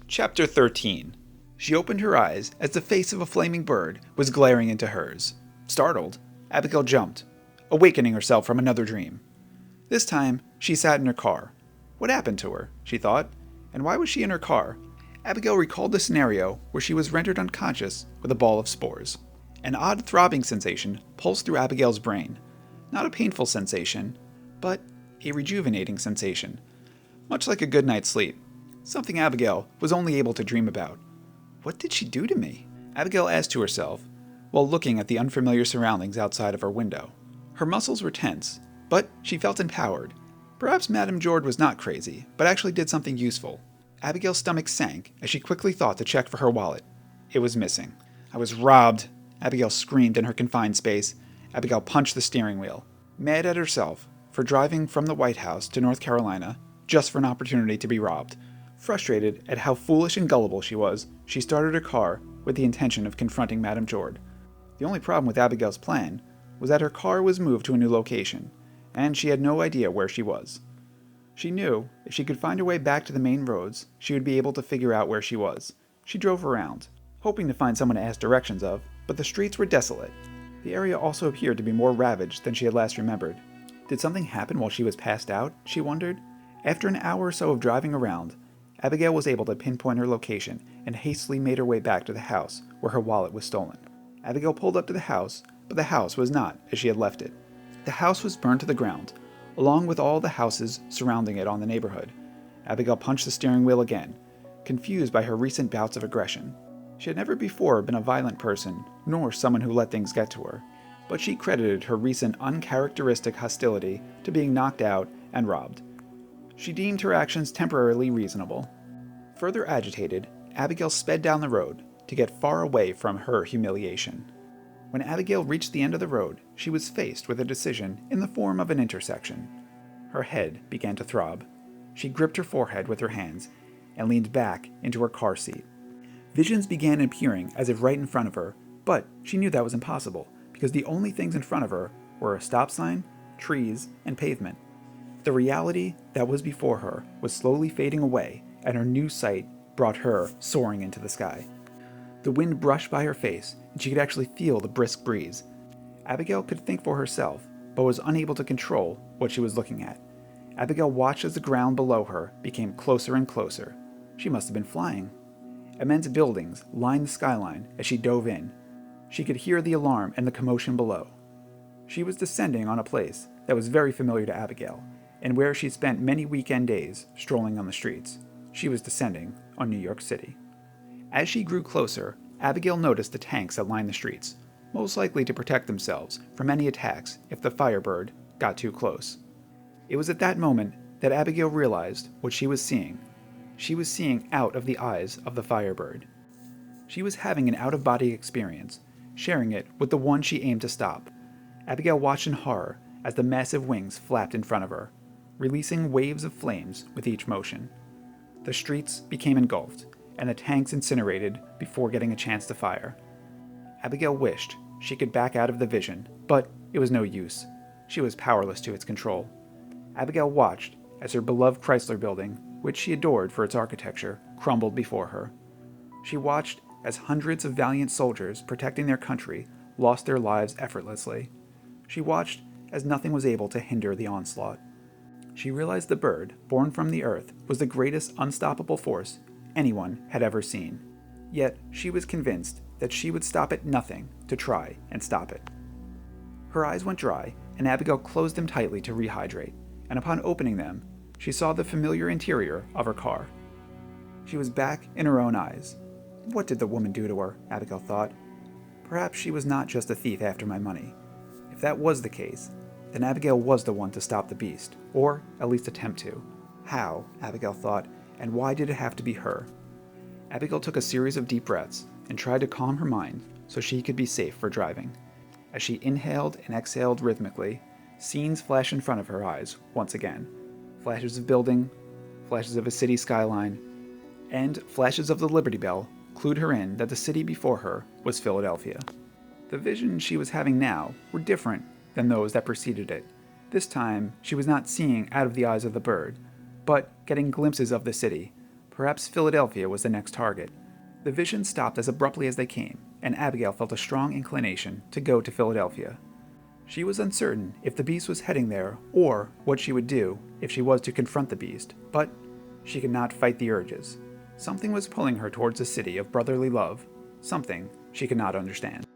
Chapter 13. She opened her eyes as the face of a flaming bird was glaring into hers. Startled, Abigail jumped, awakening herself from another dream. This time, she sat in her car. What happened to her, she thought, and why was she in her car? Abigail recalled the scenario where she was rendered unconscious with a ball of spores. An odd throbbing sensation pulsed through Abigail's brain. Not a painful sensation, but a rejuvenating sensation. Much like a good night's sleep. Something Abigail was only able to dream about. What did she do to me? Abigail asked to herself, while looking at the unfamiliar surroundings outside of her window. Her muscles were tense, but she felt empowered. Perhaps Madame Jord was not crazy, but actually did something useful. Abigail's stomach sank as she quickly thought to check for her wallet. It was missing. I was robbed, Abigail screamed in her confined space. Abigail punched the steering wheel, mad at herself for driving from the White House to North Carolina just for an opportunity to be robbed. Frustrated at how foolish and gullible she was, she started her car with the intention of confronting Madame Jord. The only problem with Abigail's plan was that her car was moved to a new location, and she had no idea where she was. She knew if she could find her way back to the main roads, she would be able to figure out where she was. She drove around, hoping to find someone to ask directions of, but the streets were desolate. The area also appeared to be more ravaged than she had last remembered. Did something happen while she was passed out, she wondered? After an hour or so of driving around, Abigail was able to pinpoint her location and hastily made her way back to the house where her wallet was stolen. Abigail pulled up to the house, but the house was not as she had left it. The house was burned to the ground, along with all the houses surrounding it on the neighborhood. Abigail punched the steering wheel again, confused by her recent bouts of aggression. She had never before been a violent person, nor someone who let things get to her, but she credited her recent uncharacteristic hostility to being knocked out and robbed. She deemed her actions temporarily reasonable. Further agitated, Abigail sped down the road to get far away from her humiliation. When Abigail reached the end of the road, she was faced with a decision in the form of an intersection. Her head began to throb. She gripped her forehead with her hands and leaned back into her car seat. Visions began appearing as if right in front of her, but she knew that was impossible because the only things in front of her were a stop sign, trees, and pavement. The reality that was before her was slowly fading away, and her new sight brought her soaring into the sky. The wind brushed by her face, and she could actually feel the brisk breeze. Abigail could think for herself, but was unable to control what she was looking at. Abigail watched as the ground below her became closer and closer. She must have been flying. Immense buildings lined the skyline as she dove in. She could hear the alarm and the commotion below. She was descending on a place that was very familiar to Abigail, and where she spent many weekend days strolling on the streets. She was descending on New York City. As she grew closer, Abigail noticed the tanks that lined the streets, most likely to protect themselves from any attacks if the Firebird got too close. It was at that moment that Abigail realized what she was seeing. She was seeing out of the eyes of the Firebird. She was having an out-of-body experience, sharing it with the one she aimed to stop. Abigail watched in horror as the massive wings flapped in front of her, releasing waves of flames with each motion. The streets became engulfed, and the tanks incinerated before getting a chance to fire. Abigail wished she could back out of the vision, but it was no use. She was powerless to its control. Abigail watched as her beloved Chrysler building, which she adored for its architecture, crumbled before her. She watched as hundreds of valiant soldiers protecting their country lost their lives effortlessly. She watched as nothing was able to hinder the onslaught. She realized the bird, born from the earth, was the greatest unstoppable force anyone had ever seen. Yet she was convinced that she would stop at nothing to try and stop it. Her eyes went dry, and Abigail closed them tightly to rehydrate, and upon opening them, she saw the familiar interior of her car. She was back in her own eyes. What did the woman do to her? Abigail thought. Perhaps she was not just a thief after my money. If that was the case, then Abigail was the one to stop the beast, or at least attempt to. How, Abigail thought, and why did it have to be her? Abigail took a series of deep breaths and tried to calm her mind so she could be safe for driving. As she inhaled and exhaled rhythmically, scenes flashed in front of her eyes once again. Flashes of building, flashes of a city skyline, and flashes of the Liberty Bell clued her in that the city before her was Philadelphia. The visions she was having now were different than those that preceded it. This time, she was not seeing out of the eyes of the bird, but getting glimpses of the city, Perhaps Philadelphia was the next target. The vision stopped as abruptly as they came, and Abigail felt a strong inclination to go to Philadelphia. She was uncertain if the beast was heading there or what she would do if she was to confront the beast, but she could not fight the urges. Something was pulling her towards a city of brotherly love, something she could not understand.